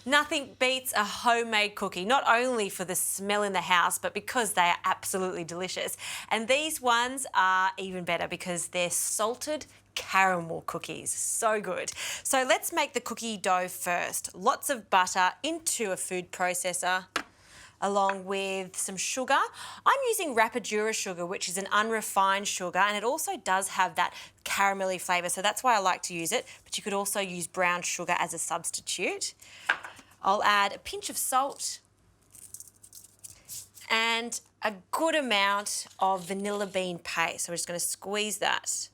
Nothing beats a homemade cookie, not only for the smell in the house, but because they are absolutely delicious. And these ones are even better because they're salted caramel cookies. So good. So let's make the cookie dough first. Lots of butter into a food processor, along with some sugar. I'm using Rapadura sugar, which is an unrefined sugar, and it also does have that caramelly flavour, so that's why I like to use it, but you could also use brown sugar as a substitute. I'll add a pinch of salt and a good amount of vanilla bean paste. So we're just going to squeeze that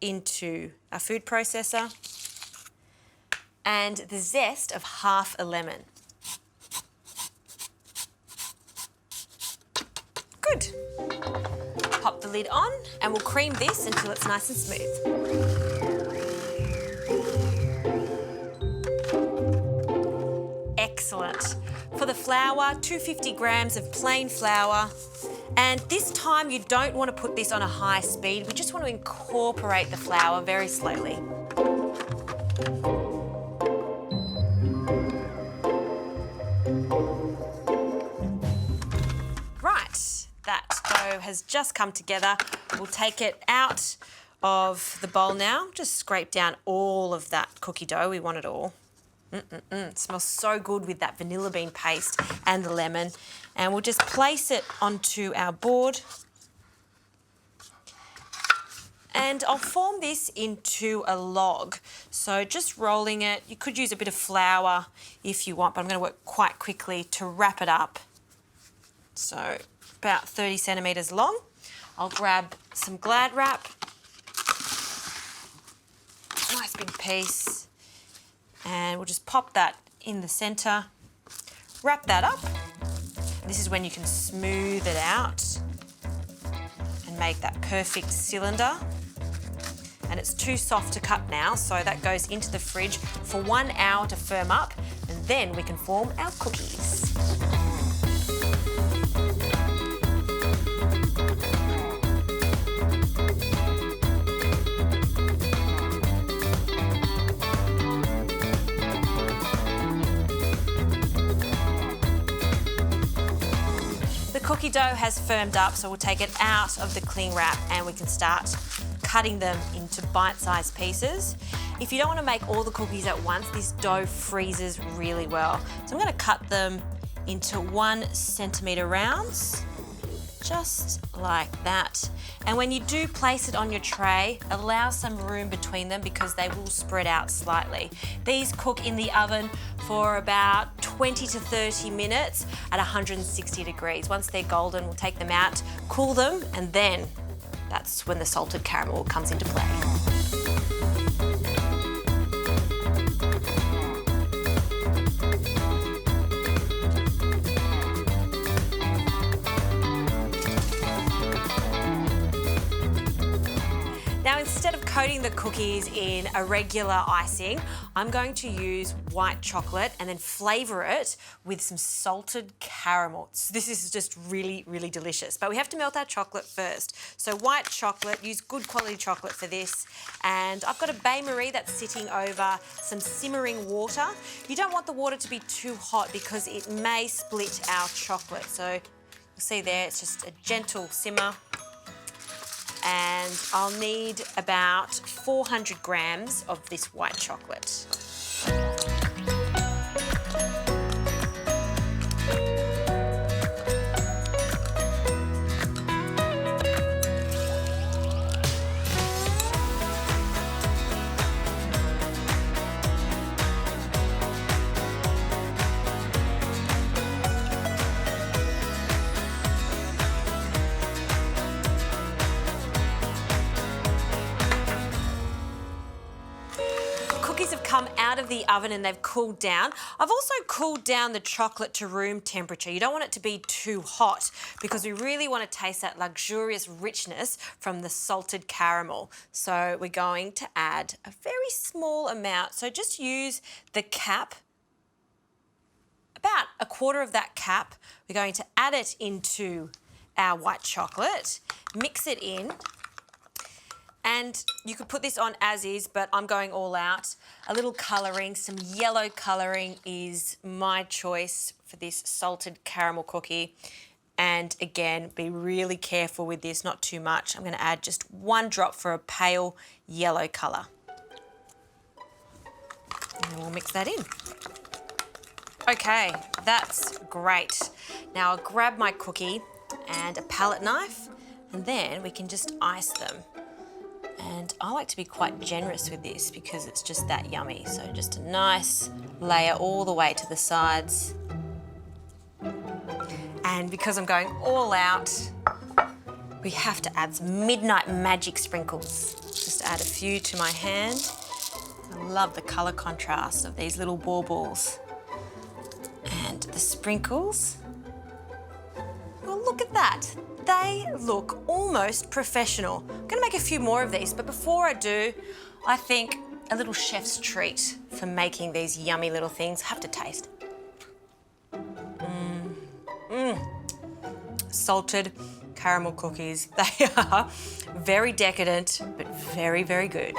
into our food processor, and the zest of half a lemon. Good. Pop the lid on and we'll cream this until it's nice and smooth. Excellent. For the flour, 250 grams of plain flour. And this time you don't want to put this on a high speed. We just want to incorporate the flour very slowly. That dough has just come together. We'll take it out of the bowl now. Just scrape down all of that cookie dough. We want it all. It smells so good with that vanilla bean paste and the lemon. And we'll just place it onto our board. And I'll form this into a log. So just rolling it. You could use a bit of flour if you want, but I'm going to work quite quickly to wrap it up. So about 30 centimetres long. I'll grab some Glad wrap, nice big piece, and we'll just pop that in the centre, wrap that up. This is when you can smooth it out and make that perfect cylinder. And it's too soft to cut now, so that goes into the fridge for 1 hour to firm up, and then we can form our cookies. The cookie dough has firmed up, so we'll take it out of the cling wrap and we can start cutting them into bite-sized pieces. If you don't want to make all the cookies at once, this dough freezes really well. So I'm going to cut them into 1 centimetre rounds, just like that. And when you do place it on your tray, allow some room between them because they will spread out slightly. These cook in the oven for about 20 to 30 minutes at 160 degrees. Once they're golden, we'll take them out, cool them, and then that's when the salted caramel comes into play. Now, instead of coating the cookies in a regular icing, I'm going to use white chocolate and then flavour it with some salted caramel. So this is just really, really delicious. But we have to melt our chocolate first. So white chocolate, use good quality chocolate for this. And I've got a bain-marie that's sitting over some simmering water. You don't want the water to be too hot because it may split our chocolate. So you'll see there, it's just a gentle simmer. And I'll need about 400 grams of this white chocolate. Come out of the oven and they've cooled down. I've also cooled down the chocolate to room temperature. You don't want it to be too hot because we really want to taste that luxurious richness from the salted caramel. So we're going to add a very small amount. So just use the cap, about a quarter of that cap. We're going to add it into our white chocolate, mix it in. And you could put this on as is, but I'm going all out. A little colouring, some yellow colouring is my choice for this salted caramel cookie. And again, be really careful with this, not too much. I'm going to add just 1 drop for a pale yellow colour. And then we'll mix that in. Okay, that's great. Now I'll grab my cookie and a palette knife, and then we can just ice them. And I like to be quite generous with this because it's just that yummy. So just a nice layer all the way to the sides. And because I'm going all out, we have to add some Midnight Magic sprinkles. Just add a few to my hand. I love the colour contrast of these little baubles. And the sprinkles. Well, look at that. They look almost professional. I'm gonna make a few more of these, but before I do, I think a little chef's treat for making these yummy little things. Have to taste. Salted caramel cookies. They are very decadent, but very, very good.